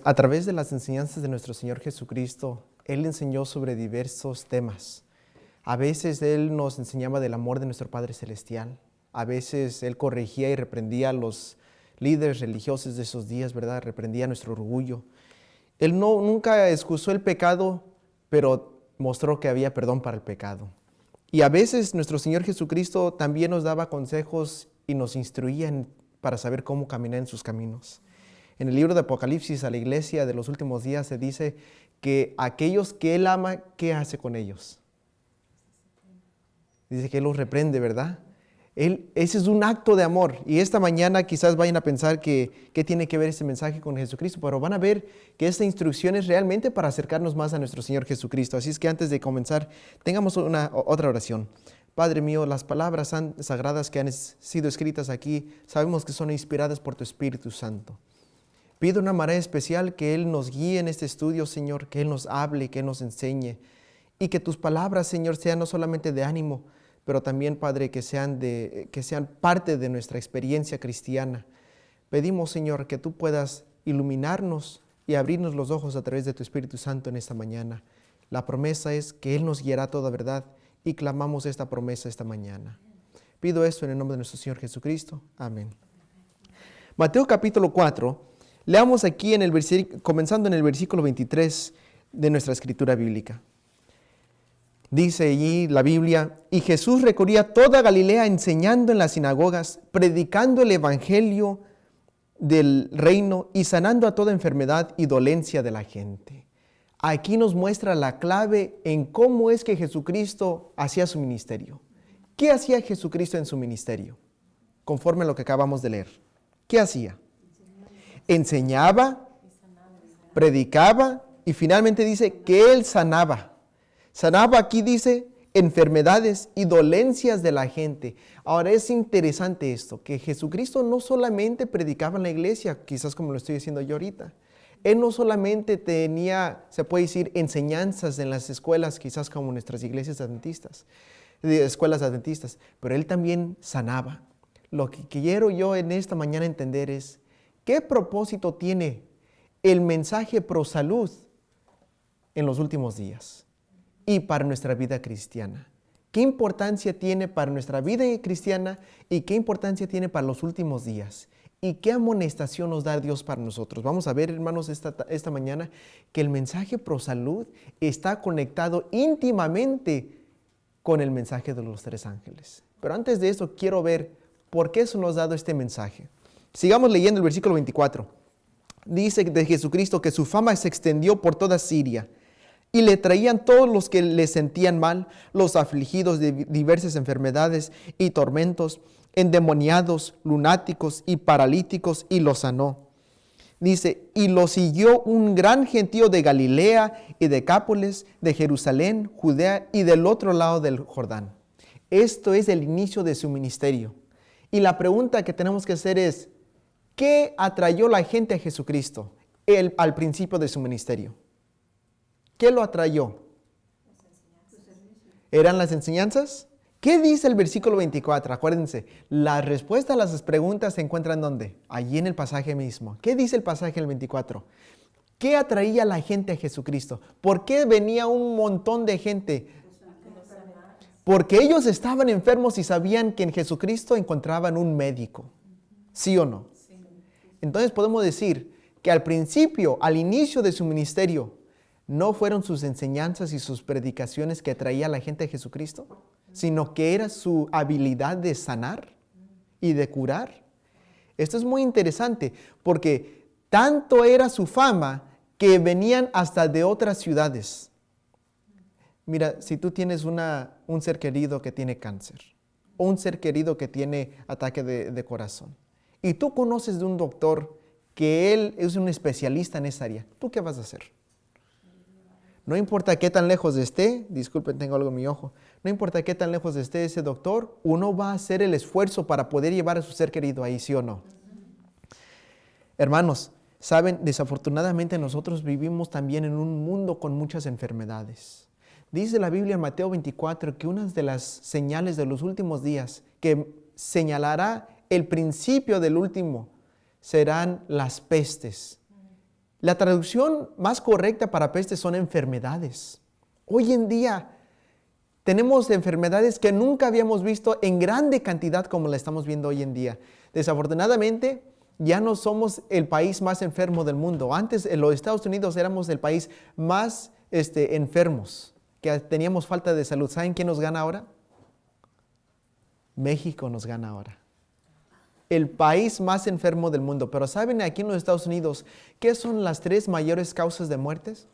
A través de las enseñanzas de nuestro Señor Jesucristo, Él enseñó sobre diversos temas. A veces Él nos enseñaba del amor de nuestro Padre Celestial. A veces Él corregía y reprendía a los líderes religiosos de esos días, ¿verdad? Reprendía nuestro orgullo. Él nunca excusó el pecado, pero mostró que había perdón para el pecado. Y a veces nuestro Señor Jesucristo también nos daba consejos y nos instruía para saber cómo caminar en sus caminos. En el libro de Apocalipsis a la iglesia de los últimos días se dice que aquellos que Él ama, ¿qué hace con ellos? Dice que Él los reprende, ¿verdad? Ese es un acto de amor. Y esta mañana quizás vayan a pensar que qué tiene que ver este mensaje con Jesucristo, pero van a ver que esta instrucción es realmente para acercarnos más a nuestro Señor Jesucristo. Así es que antes de comenzar, tengamos otra oración. Padre mío, las palabras sagradas que han sido escritas aquí, sabemos que son inspiradas por tu Espíritu Santo. Pido una manera especial que Él nos guíe en este estudio, Señor, que Él nos hable, que Él nos enseñe. Y que tus palabras, Señor, sean no solamente de ánimo, pero también, Padre, que sean parte de nuestra experiencia cristiana. Pedimos, Señor, que tú puedas iluminarnos y abrirnos los ojos a través de tu Espíritu Santo en esta mañana. La promesa es que Él nos guiará a toda verdad y clamamos esta promesa esta mañana. Pido esto en el nombre de nuestro Señor Jesucristo. Amén. Mateo capítulo 4. Leamos aquí comenzando en el versículo 23 de nuestra escritura bíblica. Dice allí la Biblia: y Jesús recorría toda Galilea enseñando en las sinagogas, predicando el evangelio del reino y sanando a toda enfermedad y dolencia de la gente. Aquí nos muestra la clave en cómo es que Jesucristo hacía su ministerio. ¿Qué hacía Jesucristo en su ministerio? Conforme a lo que acabamos de leer. ¿Qué hacía? Enseñaba, predicaba y finalmente dice que Él sanaba. Sanaba, aquí dice, enfermedades y dolencias de la gente. Ahora es interesante esto, que Jesucristo no solamente predicaba en la iglesia, quizás como lo estoy diciendo yo ahorita. Él no solamente tenía, se puede decir, enseñanzas en las escuelas, quizás como nuestras iglesias adventistas, escuelas adventistas, pero Él también sanaba. Lo que quiero yo en esta mañana entender es, ¿qué propósito tiene el mensaje pro salud en los últimos días y para nuestra vida cristiana? ¿Qué importancia tiene para nuestra vida cristiana y qué importancia tiene para los últimos días? ¿Y qué amonestación nos da Dios para nosotros? Vamos a ver, hermanos, esta mañana que el mensaje pro salud está conectado íntimamente con el mensaje de los tres ángeles. Pero antes de eso, quiero ver por qué eso nos ha dado este mensaje. Sigamos leyendo el versículo 24. Dice de Jesucristo que su fama se extendió por toda Siria y le traían todos los que le sentían mal, los afligidos de diversas enfermedades y tormentos, endemoniados, lunáticos y paralíticos, y los sanó. Dice, y lo siguió un gran gentío de Galilea y Decápolis, de Jerusalén, Judea y del otro lado del Jordán. Esto es el inicio de su ministerio. Y la pregunta que tenemos que hacer es, ¿qué atrayó la gente a Jesucristo al principio de su ministerio? ¿Qué lo atrayó? ¿Eran las enseñanzas? ¿Qué dice el versículo 24? Acuérdense, la respuesta a las preguntas se encuentran ¿dónde? Allí en el pasaje mismo. ¿Qué dice el pasaje del 24? ¿Qué atraía a la gente a Jesucristo? ¿Por qué venía un montón de gente? Porque ellos estaban enfermos y sabían que en Jesucristo encontraban un médico. ¿Sí o no? Sí. Entonces podemos decir que al principio, al inicio de su ministerio, no fueron sus enseñanzas y sus predicaciones que atraía a la gente a Jesucristo, sino que era su habilidad de sanar y de curar. Esto es muy interesante porque tanto era su fama que venían hasta de otras ciudades. Mira, si tú tienes un ser querido que tiene cáncer o un ser querido que tiene ataque de corazón y tú conoces de un doctor que él es un especialista en esa área, ¿tú qué vas a hacer? No importa qué tan lejos esté, disculpen, tengo algo en mi ojo, no importa qué tan lejos esté ese doctor, uno va a hacer el esfuerzo para poder llevar a su ser querido ahí, ¿sí o no? Hermanos, saben, desafortunadamente nosotros vivimos también en un mundo con muchas enfermedades. Dice la Biblia en Mateo 24 que una de las señales de los últimos días que señalará el principio del último serán las pestes La traducción más correcta para peste son enfermedades. Hoy en día tenemos enfermedades que nunca habíamos visto en grande cantidad como la estamos viendo hoy en día. Desafortunadamente, ya no somos el país más enfermo del mundo. Antes en los Estados Unidos éramos el país más enfermos, que teníamos falta de salud. ¿Saben quién nos gana ahora? México nos gana ahora. El país más enfermo del mundo. Pero ¿saben aquí en los Estados Unidos qué son las 3 mayores causas de muertes?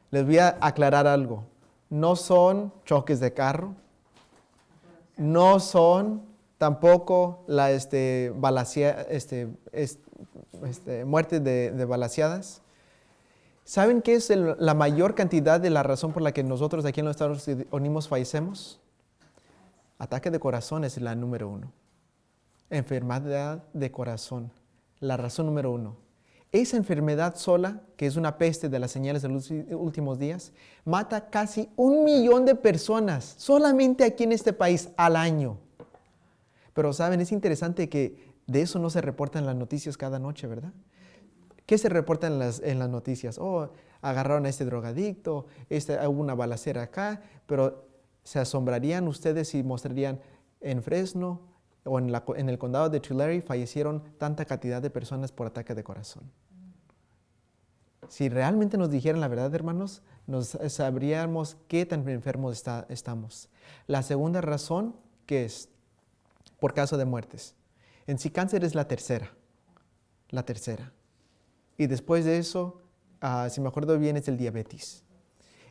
Les voy a aclarar algo. No son choques de carro. No son tampoco la muerte de balaceadas. ¿Saben qué es la mayor cantidad de la razón por la que nosotros aquí en los Estados Unidos fallecemos? Ataque de corazón es la número 1. Enfermedad de corazón, la razón número 1. Esa enfermedad sola, que es una peste de las señales de los últimos días, mata casi 1 millón de personas solamente aquí en este país al año. Pero saben, es interesante que de eso no se reporta en las noticias cada noche, ¿verdad? ¿Qué se reporta en las noticias? Oh, agarraron a este drogadicto, hubo una balacera acá, pero se asombrarían ustedes si mostrarían en Fresno o en el condado de Tulare fallecieron tanta cantidad de personas por ataque de corazón. Si realmente nos dijeran la verdad, hermanos, nos sabríamos qué tan enfermos estamos. La segunda razón, ¿qué es? Por causa de muertes. En sí, cáncer es la tercera. La tercera. Y después de eso, si me acuerdo bien, es el diabetes.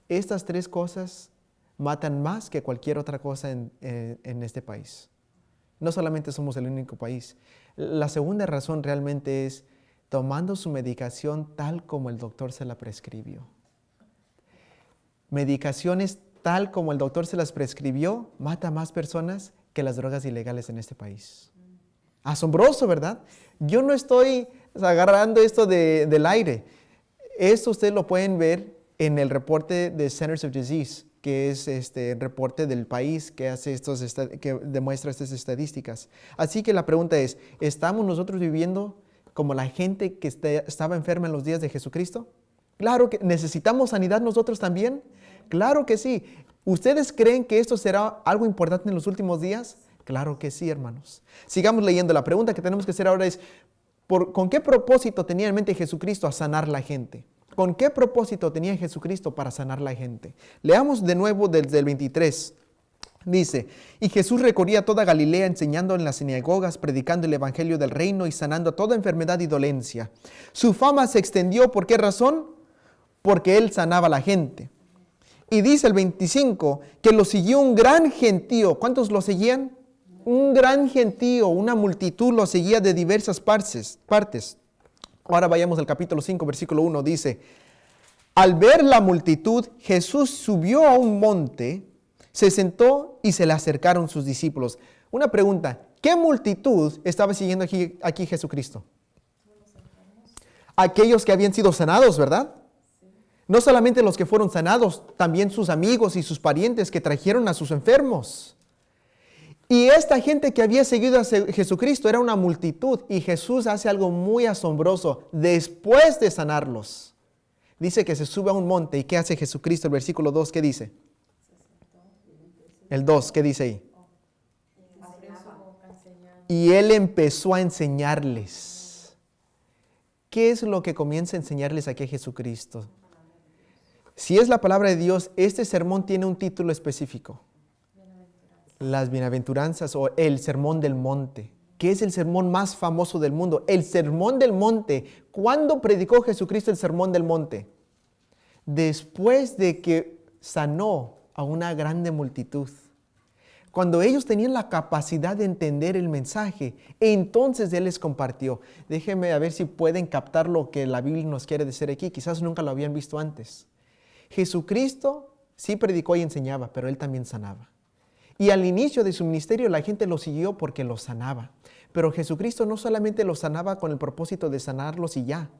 Estas 3 cosas matan más que cualquier otra cosa en este país. No solamente somos el único país. La segunda razón realmente es tomando su medicación tal como el doctor se la prescribió. Medicaciones tal como el doctor se las prescribió mata más personas que las drogas ilegales en este país. Asombroso, ¿verdad? Yo no estoy agarrando esto del aire. Esto ustedes lo pueden ver en el reporte de Centers of Disease, que es el reporte del país que hace que demuestra estas estadísticas. Así que la pregunta es, ¿estamos nosotros viviendo como la gente que estaba enferma en los días de Jesucristo? Claro que necesitamos sanidad nosotros también. Claro que sí. ¿Ustedes creen que esto será algo importante en los últimos días? Claro que sí, hermanos. Sigamos leyendo. La pregunta que tenemos que hacer ahora es, ¿con qué propósito tenía en mente Jesucristo a sanar la gente? ¿Con qué propósito tenía Jesucristo para sanar la gente? Leamos de nuevo desde el 23. Dice, y Jesús recorría toda Galilea enseñando en las sinagogas, predicando el evangelio del reino y sanando toda enfermedad y dolencia. Su fama se extendió, ¿por qué razón? Porque él sanaba a la gente. Y dice el 25, que lo siguió un gran gentío. ¿Cuántos lo seguían? Un gran gentío, una multitud lo seguía de diversas partes. Ahora vayamos al capítulo 5, versículo 1, dice, al ver la multitud, Jesús subió a un monte, se sentó y se le acercaron sus discípulos. Una pregunta, ¿qué multitud estaba siguiendo aquí Jesucristo? Aquellos que habían sido sanados, ¿verdad? No solamente los que fueron sanados, también sus amigos y sus parientes que trajeron a sus enfermos. Y esta gente que había seguido a Jesucristo era una multitud. Y Jesús hace algo muy asombroso después de sanarlos. Dice que se sube a un monte. ¿Y qué hace Jesucristo? El versículo 2, ¿qué dice? El 2, ¿qué dice ahí? Y Él empezó a enseñarles. ¿Qué es lo que comienza a enseñarles aquí a Jesucristo? Si es la palabra de Dios, este sermón tiene un título específico. Las bienaventuranzas o el sermón del monte, que es el sermón más famoso del mundo. El sermón del monte. ¿Cuándo predicó Jesucristo el sermón del monte? Después de que sanó a una grande multitud. Cuando ellos tenían la capacidad de entender el mensaje, entonces Él les compartió. Déjenme a ver si pueden captar lo que la Biblia nos quiere decir aquí. Quizás nunca lo habían visto antes. Jesucristo sí predicó y enseñaba, pero Él también sanaba. Y al inicio de su ministerio la gente lo siguió porque lo sanaba. Pero Jesucristo no solamente lo sanaba con el propósito de sanarlos y ya.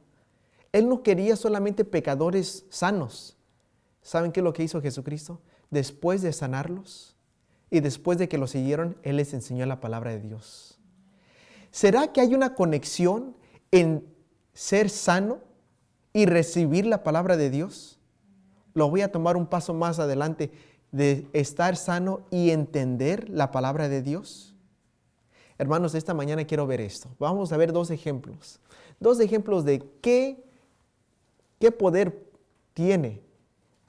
Él no quería solamente pecadores sanos. ¿Saben qué es lo que hizo Jesucristo? Después de sanarlos y después de que lo siguieron, Él les enseñó la palabra de Dios. ¿Será que hay una conexión en ser sano y recibir la palabra de Dios? Lo voy a tomar un paso más adelante de estar sano y entender la palabra de Dios. Hermanos, esta mañana quiero ver esto. Vamos a ver dos ejemplos. Dos ejemplos de qué poder tiene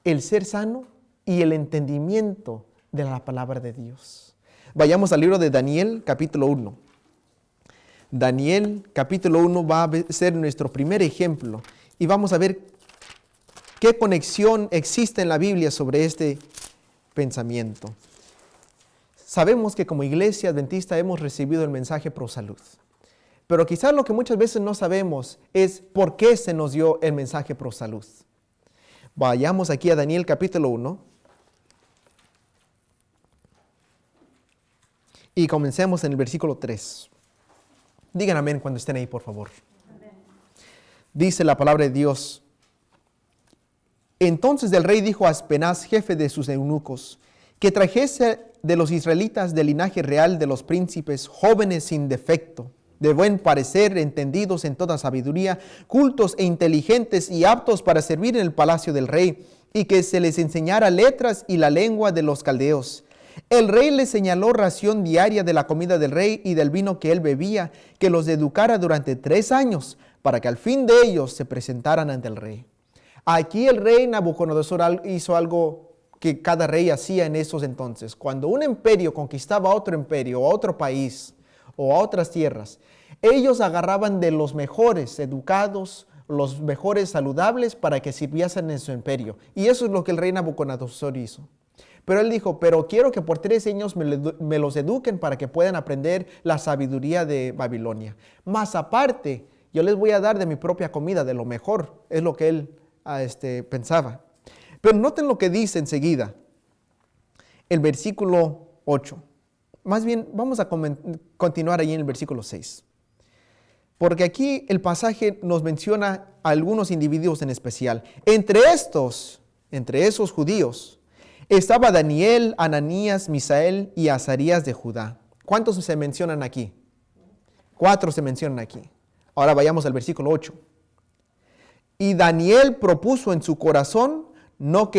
el ser sano y el entendimiento de la palabra de Dios. Vayamos al libro de Daniel, capítulo 1. Daniel, capítulo 1 va a ser nuestro primer ejemplo. Y vamos a ver qué conexión existe en la Biblia sobre este pensamiento. Sabemos que como iglesia adventista hemos recibido el mensaje pro salud. Pero quizás lo que muchas veces no sabemos es por qué se nos dio el mensaje pro salud. Vayamos aquí a Daniel capítulo 1. Y comencemos en el versículo 3. Digan amén cuando estén ahí, por favor. Amén. Dice la palabra de Dios. Entonces el rey dijo a Aspenaz, jefe de sus eunucos, que trajese de los israelitas del linaje real de los príncipes, jóvenes sin defecto, de buen parecer, entendidos en toda sabiduría, cultos e inteligentes y aptos para servir en el palacio del rey, y que se les enseñara letras y la lengua de los caldeos. El rey les señaló ración diaria de la comida del rey y del vino que él bebía, que los educara durante 3 años, para que al fin de ellos se presentaran ante el rey. Aquí el rey Nabucodonosor hizo algo que cada rey hacía en esos entonces. Cuando un imperio conquistaba a otro imperio, a otro país o a otras tierras, ellos agarraban de los mejores educados, los mejores saludables para que sirviesen en su imperio. Y eso es lo que el rey Nabucodonosor hizo. Pero él dijo, pero quiero que por 3 años me los eduquen para que puedan aprender la sabiduría de Babilonia. Más aparte, yo les voy a dar de mi propia comida, de lo mejor. Es lo que él pensaba. Pero noten lo que dice enseguida, el versículo 8. Más bien, vamos a continuar ahí en el versículo 6. Porque aquí el pasaje nos menciona a algunos individuos en especial. Entre esos judíos, estaba Daniel, Ananías, Misael y Azarías de Judá. ¿Cuántos se mencionan aquí? 4 se mencionan aquí. Ahora vayamos al versículo 8. Y Daniel propuso en su corazón no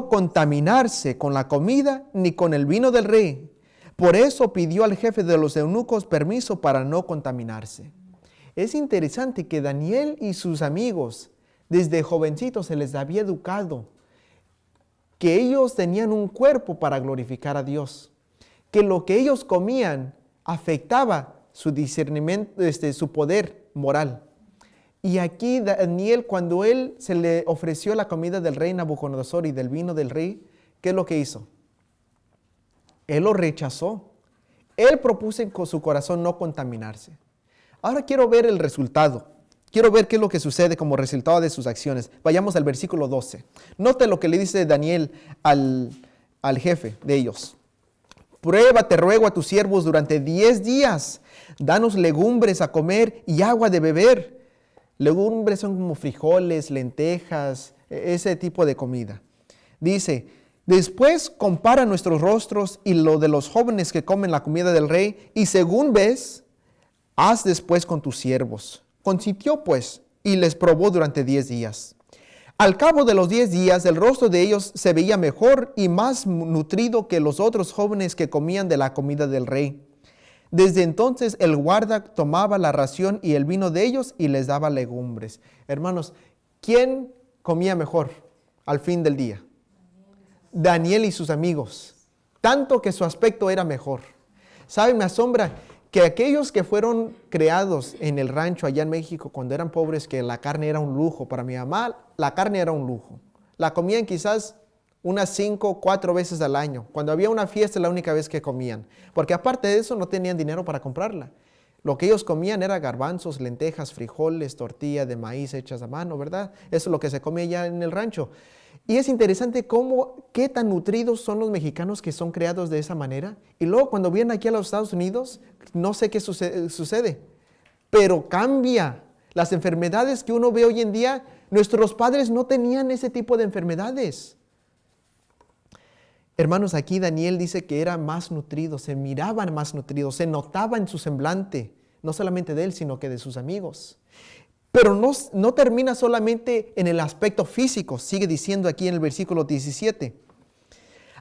contaminarse con la comida ni con el vino del rey. Por eso pidió al jefe de los eunucos permiso para no contaminarse. Es interesante que Daniel y sus amigos, desde jovencitos se les había educado que ellos tenían un cuerpo para glorificar a Dios, que lo que ellos comían afectaba su discernimiento, su poder moral. Y aquí Daniel, cuando él se le ofreció la comida del rey Nabucodonosor y del vino del rey, ¿qué es lo que hizo? Él lo rechazó. Él propuso en su corazón no contaminarse. Ahora quiero ver el resultado. Quiero ver qué es lo que sucede como resultado de sus acciones. Vayamos al versículo 12. Note lo que le dice Daniel al jefe de ellos. Prueba, te ruego, a tus siervos durante 10 días. Danos legumbres a comer y agua de beber. Legumbres son como frijoles, lentejas, ese tipo de comida. Dice, después compara nuestros rostros y lo de los jóvenes que comen la comida del rey, y según ves, haz después con tus siervos. Consintió pues, y les probó durante 10 días. Al cabo de los 10 días, el rostro de ellos se veía mejor y más nutrido que los otros jóvenes que comían de la comida del rey. Desde entonces el guarda tomaba la ración y el vino de ellos y les daba legumbres. Hermanos, ¿quién comía mejor al fin del día? Daniel y sus amigos. Tanto que su aspecto era mejor. ¿Saben? Me asombra que aquellos que fueron creados en el rancho allá en México cuando eran pobres, que la carne era un lujo. Para mi mamá, la carne era un lujo. La comían quizás unas 5 o 4 veces al año. Cuando había una fiesta, la única vez que comían. Porque aparte de eso, no tenían dinero para comprarla. Lo que ellos comían era garbanzos, lentejas, frijoles, tortilla de maíz hechas a mano, ¿verdad? Eso es lo que se comía allá en el rancho. Y es interesante qué tan nutridos son los mexicanos que son creados de esa manera. Y luego cuando vienen aquí a los Estados Unidos, no sé qué sucede, pero cambia. Las enfermedades que uno ve hoy en día, nuestros padres no tenían ese tipo de enfermedades. Hermanos, aquí Daniel dice que era más nutrido, se miraban más nutridos, se notaba en su semblante no solamente de él, sino que de sus amigos. Pero no termina solamente en el aspecto físico, sigue diciendo aquí en el versículo 17.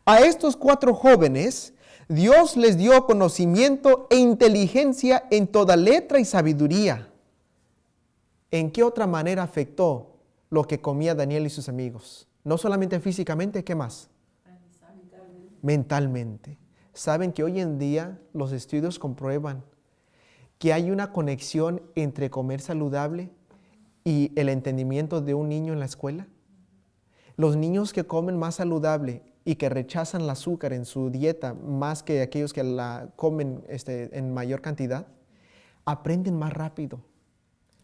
A estos 4 jóvenes, Dios les dio conocimiento e inteligencia en toda letra y sabiduría. ¿En qué otra manera afectó lo que comía Daniel y sus amigos? No solamente físicamente, ¿qué más? Mentalmente. Saben que hoy en día los estudios comprueban que hay una conexión entre comer saludable y el entendimiento de un niño en la escuela. Los niños que comen más saludable y que rechazan el azúcar en su dieta más que aquellos que la comen en mayor cantidad, aprenden más rápido,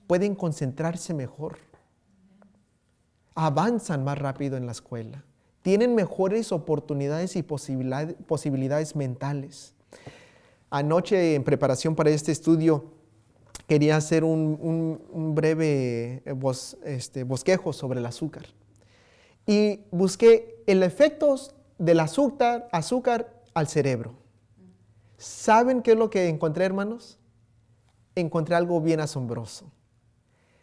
pueden concentrarse mejor, avanzan más rápido en la escuela, tienen mejores oportunidades y posibilidades mentales. Anoche, en preparación para este estudio, quería hacer un breve bosquejo sobre el azúcar. Y busqué el efecto del azúcar al cerebro. ¿Saben qué es lo que encontré, hermanos? Encontré algo bien asombroso.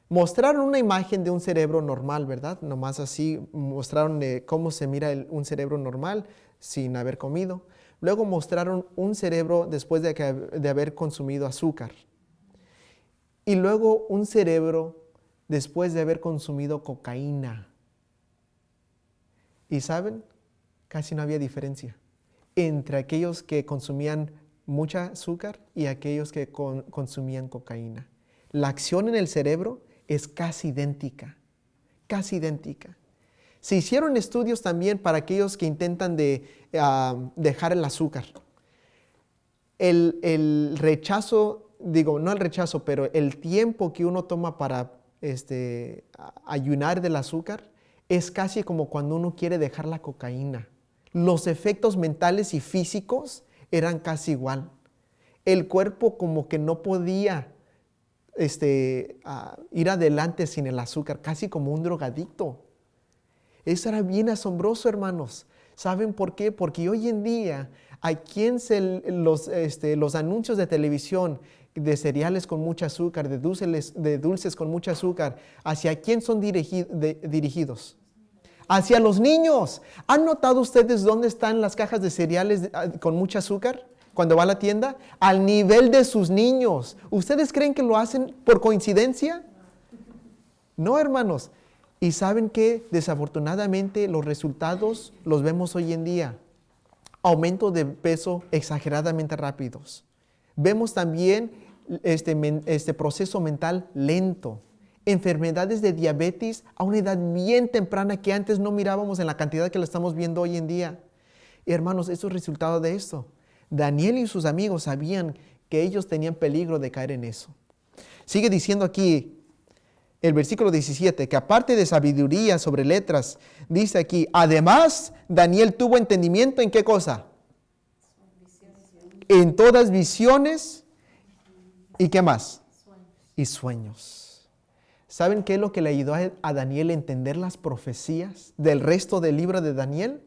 Mostraron una imagen de un cerebro normal, ¿verdad? Nomás así mostraron cómo se mira un cerebro normal sin haber comido. Luego mostraron un cerebro después de haber consumido azúcar. Y luego un cerebro después de haber consumido cocaína. ¿Y saben? Casi no había diferencia entre aquellos que consumían mucha azúcar y aquellos que consumían cocaína. La acción en el cerebro es casi idéntica, casi idéntica. Se hicieron estudios también para aquellos que intentan dejar el azúcar. El rechazo, no el rechazo, pero el tiempo que uno toma para ayunar del azúcar es casi como cuando uno quiere dejar la cocaína. Los efectos mentales y físicos eran casi igual. El cuerpo como que no podía ir adelante sin el azúcar, casi como un drogadicto. Eso era bien asombroso, hermanos. ¿Saben por qué? Porque hoy en día, ¿a quién los anuncios de televisión de cereales con mucho azúcar, de dulces con mucho azúcar, hacia quién son dirigidos? Hacia los niños. ¿Han notado ustedes dónde están las cajas de cereales con mucho azúcar cuando va a la tienda? Al nivel de sus niños. ¿Ustedes creen que lo hacen por coincidencia? No, hermanos. Y saben que desafortunadamente los resultados los vemos hoy en día. Aumento de peso exageradamente rápidos. Vemos también este proceso mental lento. Enfermedades de diabetes a una edad bien temprana que antes no mirábamos en la cantidad que la estamos viendo hoy en día. Y hermanos, esto es resultado de esto. Daniel y sus amigos sabían que ellos tenían peligro de caer en eso. Sigue diciendo aquí el versículo 17, que aparte de sabiduría sobre letras, dice aquí, además Daniel tuvo entendimiento ¿en qué cosa? En todas visiones y ¿qué más? Y sueños. ¿Saben qué es lo que le ayudó a Daniel a entender las profecías del resto del libro de Daniel?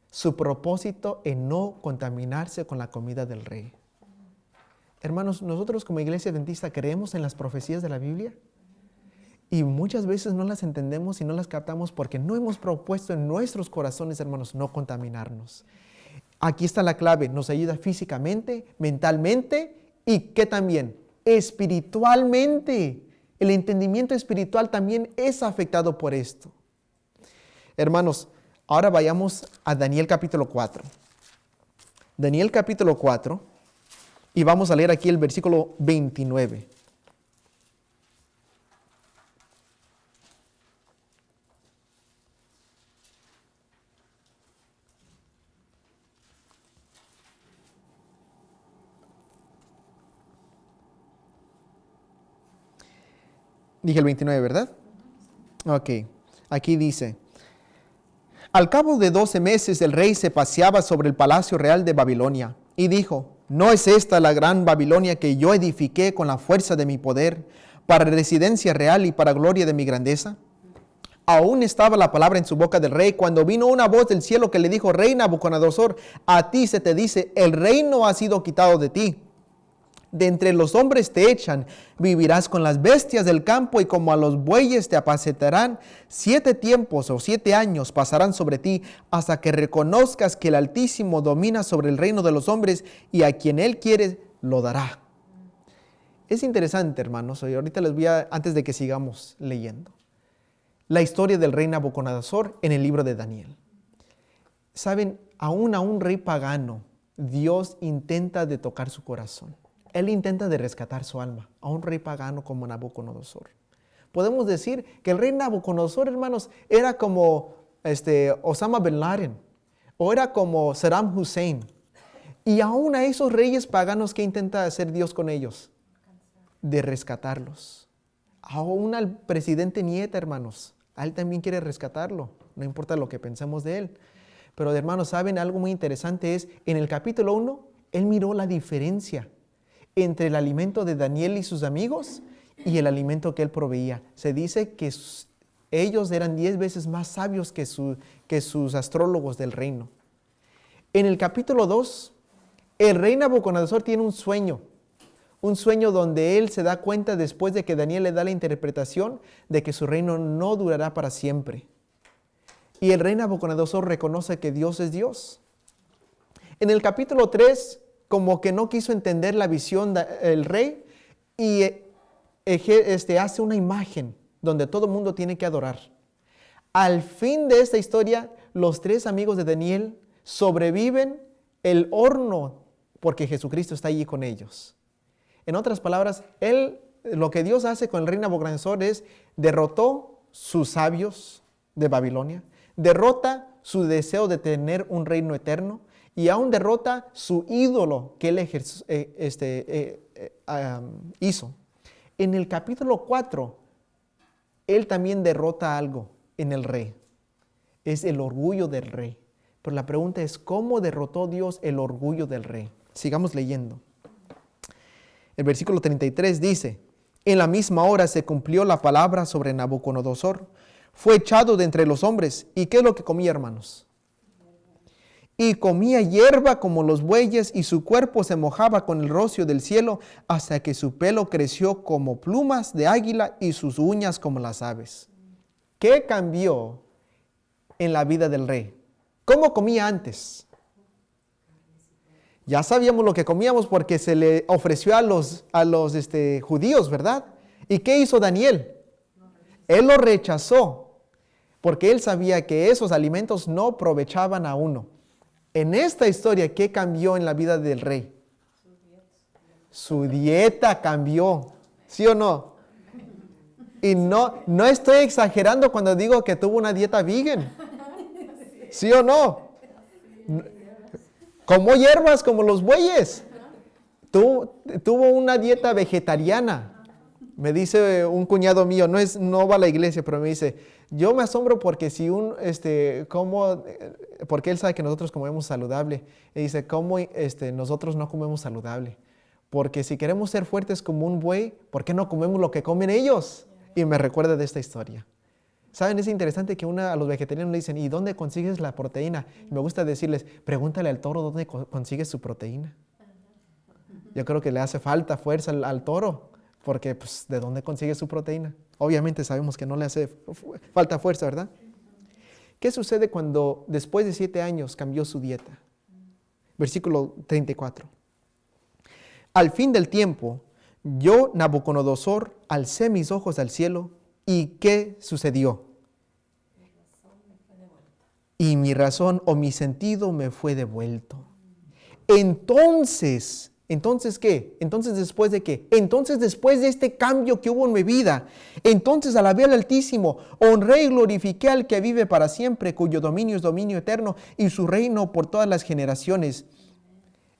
Su propósito en no contaminarse con la comida del rey. Hermanos, nosotros como iglesia adventista creemos en las profecías de la Biblia y muchas veces no las entendemos y no las captamos porque no hemos propuesto en nuestros corazones, hermanos, no contaminarnos. Aquí está la clave, nos ayuda físicamente, mentalmente y ¿qué también? Espiritualmente. El entendimiento espiritual también es afectado por esto. Hermanos, ahora vayamos a Daniel capítulo 4. Daniel capítulo 4 y vamos a leer aquí el versículo 29. Dije el 29, ¿verdad? Ok, aquí dice, al cabo de 12 meses el rey se paseaba sobre el palacio real de Babilonia y dijo, ¿no es esta la gran Babilonia que yo edifiqué con la fuerza de mi poder para residencia real y para gloria de mi grandeza? Aún estaba la palabra en su boca del rey cuando vino una voz del cielo que le dijo, Rey Nabucodonosor, a ti se te dice, el reino ha sido quitado de ti. de entre los hombres te echan. Vivirás con las bestias del campo y como a los bueyes te apacentarán. 7 tiempos o 7 años pasarán sobre ti hasta que reconozcas que el Altísimo domina sobre el reino de los hombres y a quien Él quiere lo dará. Es interesante, hermanos, y ahorita les voy a, antes de que sigamos leyendo, la historia del rey Nabucodonosor en el libro de Daniel. Saben, aún a un rey pagano, Dios intenta de tocar su corazón. Él intenta de rescatar su alma, a un rey pagano como Nabucodonosor. Podemos decir que el rey Nabucodonosor, hermanos, era como Osama Bin Laden, o era como Saddam Hussein. Y aún a esos reyes paganos, ¿qué intenta hacer Dios con ellos? De rescatarlos. Aún al presidente Nieta, hermanos, a él también quiere rescatarlo, no importa lo que pensemos de él. Pero hermanos, ¿saben? Algo muy interesante es, en el capítulo 1, él miró la diferencia entre el alimento de Daniel y sus amigos y el alimento que él proveía. Se dice que ellos eran 10 veces más sabios que sus astrólogos del reino. En el capítulo 2, el rey Nabucodonosor tiene un sueño donde él se da cuenta después de que Daniel le da la interpretación de que su reino no durará para siempre. Y el rey Nabucodonosor reconoce que Dios es Dios. En el capítulo 3, como que no quiso entender la visión del rey y hace una imagen donde todo el mundo tiene que adorar. Al fin de esta historia, los 3 amigos de Daniel sobreviven el horno porque Jesucristo está allí con ellos. En otras palabras, lo que Dios hace con el rey Nabucodonosor es derrotó sus sabios de Babilonia, derrota su deseo de tener un reino eterno y aún derrota su ídolo que él hizo. En el capítulo 4, él también derrota algo en el rey. Es el orgullo del rey. Pero la pregunta es, ¿cómo derrotó Dios el orgullo del rey? Sigamos leyendo. El versículo 33 dice, en la misma hora se cumplió la palabra sobre Nabucodonosor. Fue echado de entre los hombres. ¿Y qué es lo que comía, hermanos? Y comía hierba como los bueyes y su cuerpo se mojaba con el rocío del cielo hasta que su pelo creció como plumas de águila y sus uñas como las aves. ¿Qué cambió en la vida del rey? ¿Cómo comía antes? Ya sabíamos lo que comíamos porque se le ofreció a los judíos, ¿verdad? ¿Y qué hizo Daniel? Él lo rechazó porque él sabía que esos alimentos no aprovechaban a uno. En esta historia, ¿qué cambió en la vida del rey? Su dieta cambió, ¿sí o no? Y no estoy exagerando cuando digo que tuvo una dieta vegan, ¿sí o no? Comió hierbas como los bueyes. Tuvo una dieta vegetariana. Me dice un cuñado mío, no va a la iglesia, pero me dice, yo me asombro porque porque él sabe que nosotros comemos saludable. Y dice, ¿cómo nosotros no comemos saludable? Porque si queremos ser fuertes como un buey, ¿por qué no comemos lo que comen ellos? Y me recuerda de esta historia. ¿Saben? Es interesante que a los vegetarianos le dicen, ¿y dónde consigues la proteína? Y me gusta decirles, pregúntale al toro dónde consigue su proteína. Yo creo que le hace falta fuerza al toro, porque pues, ¿de dónde consigue su proteína? Obviamente sabemos que no le hace falta fuerza, ¿verdad? ¿Qué sucede cuando después de 7 años cambió su dieta? Versículo 34. Al fin del tiempo, yo, Nabucodonosor, alcé mis ojos al cielo, ¿y qué sucedió? Y mi razón o mi sentido me fue devuelto. Entonces, ¿qué? Entonces, ¿después de qué? Entonces, después de este cambio que hubo en mi vida, entonces alabé al Altísimo, honré y glorifiqué al que vive para siempre, cuyo dominio es dominio eterno y su reino por todas las generaciones.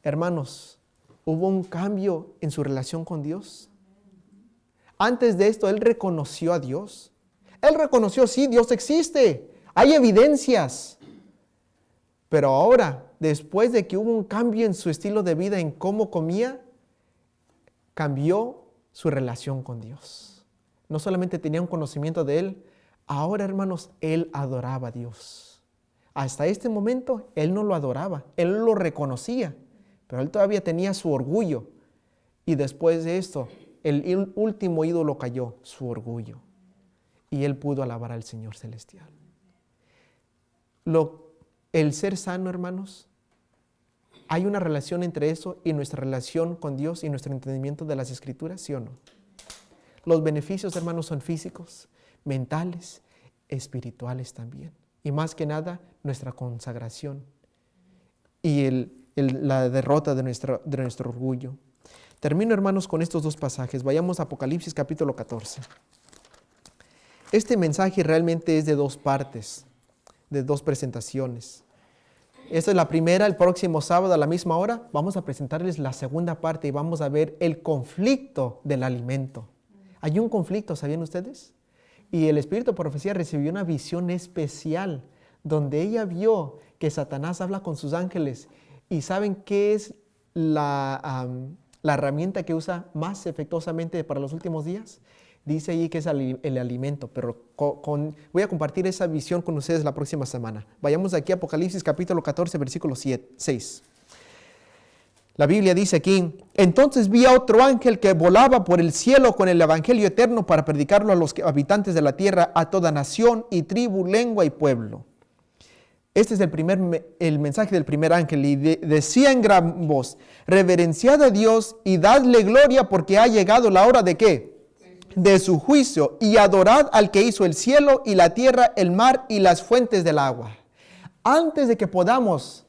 Hermanos, ¿hubo un cambio en su relación con Dios? Antes de esto, él reconoció a Dios. Él reconoció, sí, Dios existe. Hay evidencias. Pero ahora, después de que hubo un cambio en su estilo de vida, en cómo comía, cambió su relación con Dios. No solamente tenía un conocimiento de Él, ahora, hermanos, él adoraba a Dios. Hasta este momento, él no lo adoraba, él lo reconocía, pero él todavía tenía su orgullo. Y después de esto, el último ídolo cayó, su orgullo. Y él pudo alabar al Señor celestial. El ser sano, hermanos, ¿hay una relación entre eso y nuestra relación con Dios y nuestro entendimiento de las Escrituras? ¿Sí o no? Los beneficios, hermanos, son físicos, mentales, espirituales también. Y más que nada, nuestra consagración y la derrota de nuestro orgullo. Termino, hermanos, con estos dos pasajes. Vayamos a Apocalipsis capítulo 14. Este mensaje realmente es de dos partes, de dos presentaciones. Esta es la primera. El próximo sábado a la misma hora vamos a presentarles la segunda parte y vamos a ver el conflicto del alimento. Hay un conflicto, ¿sabían ustedes? Y el Espíritu de Profecía recibió una visión especial donde ella vio que Satanás habla con sus ángeles. ¿Y saben qué es la herramienta que usa más efectuosamente para los últimos días? Dice allí que es el alimento, pero voy a compartir esa visión con ustedes la próxima semana. Vayamos aquí a Apocalipsis capítulo 14, versículo 6. La Biblia dice aquí: entonces vi a otro ángel que volaba por el cielo con el evangelio eterno para predicarlo a los habitantes de la tierra, a toda nación y tribu, lengua y pueblo. Este es el mensaje del primer ángel, y decía en gran voz: reverenciad a Dios y dadle gloria, porque ha llegado la hora de ¿qué? De su juicio, y adorad al que hizo el cielo y la tierra, el mar y las fuentes del agua. Antes de que podamos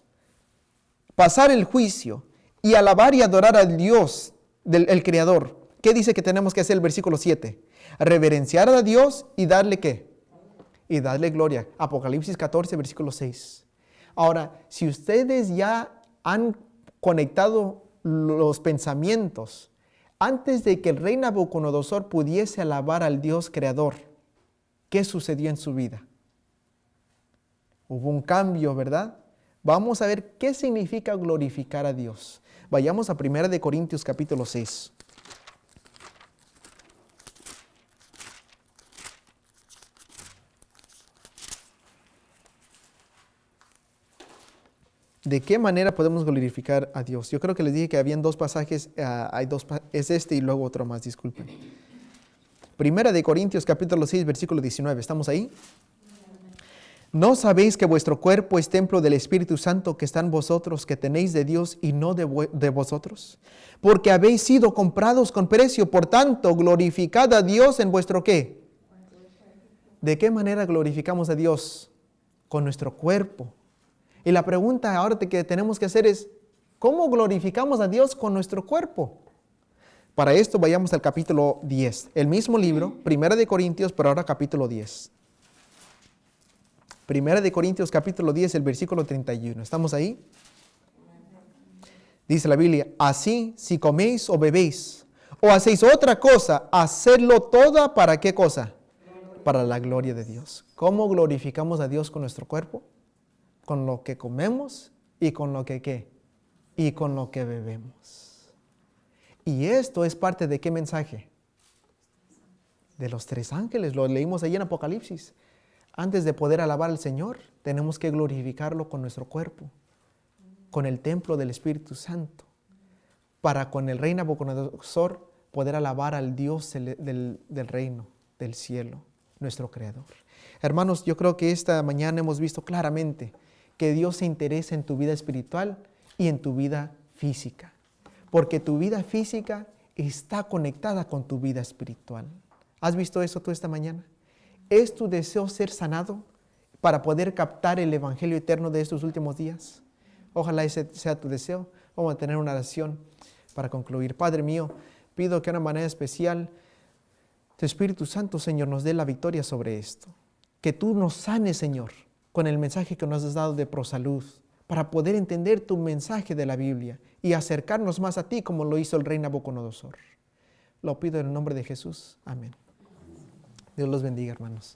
pasar el juicio y alabar y adorar al Dios, el Creador, ¿qué dice que tenemos que hacer el versículo 7? Reverenciar a Dios y darle ¿qué? Y darle gloria. Apocalipsis 14, versículo 6. Ahora, si ustedes ya han conectado los pensamientos, antes de que el rey Nabucodonosor pudiese alabar al Dios Creador, ¿qué sucedió en su vida? Hubo un cambio, ¿verdad? Vamos a ver qué significa glorificar a Dios. Vayamos a 1 Corintios capítulo 6. ¿De qué manera podemos glorificar a Dios? Yo creo que les dije que habían dos pasajes, es este y luego otro más, disculpen. 1 Corintios capítulo 6, versículo 19, ¿estamos ahí? ¿No sabéis que vuestro cuerpo es templo del Espíritu Santo que está en vosotros, que tenéis de Dios y no de vosotros? Porque habéis sido comprados con precio, por tanto, glorificad a Dios en vuestro ¿qué? ¿De qué manera glorificamos a Dios? Con nuestro cuerpo. Y la pregunta ahora que tenemos que hacer es, ¿cómo glorificamos a Dios con nuestro cuerpo? Para esto vayamos al capítulo 10. El mismo libro, 1 Corintios, pero ahora capítulo 10. 1 Corintios capítulo 10, el versículo 31. ¿Estamos ahí? Dice la Biblia: así, si coméis o bebéis, o hacéis otra cosa, hacedlo toda ¿para qué cosa? Para la gloria de Dios. ¿Cómo glorificamos a Dios con nuestro cuerpo? Con lo que comemos y con lo que ¿qué? Y con lo que bebemos. Y esto es parte de ¿qué mensaje? De los tres ángeles. Lo leímos allí en Apocalipsis. Antes de poder alabar al Señor, tenemos que glorificarlo con nuestro cuerpo, con el templo del Espíritu Santo, para con el rey Nabucodonosor poder alabar al Dios del reino, del cielo, nuestro Creador. Hermanos, yo creo que esta mañana hemos visto claramente que Dios se interesa en tu vida espiritual y en tu vida física, porque tu vida física está conectada con tu vida espiritual. ¿Has visto eso tú esta mañana? ¿Es tu deseo ser sanado para poder captar el Evangelio eterno de estos últimos días? Ojalá ese sea tu deseo. Vamos a tener una oración para concluir. Padre mío, pido que de una manera especial tu Espíritu Santo, Señor, nos dé la victoria sobre esto. Que tú nos sanes, Señor, con el mensaje que nos has dado de ProSalud, para poder entender tu mensaje de la Biblia y acercarnos más a ti como lo hizo el rey Nabucodonosor. Lo pido en el nombre de Jesús. Amén. Dios los bendiga, hermanos.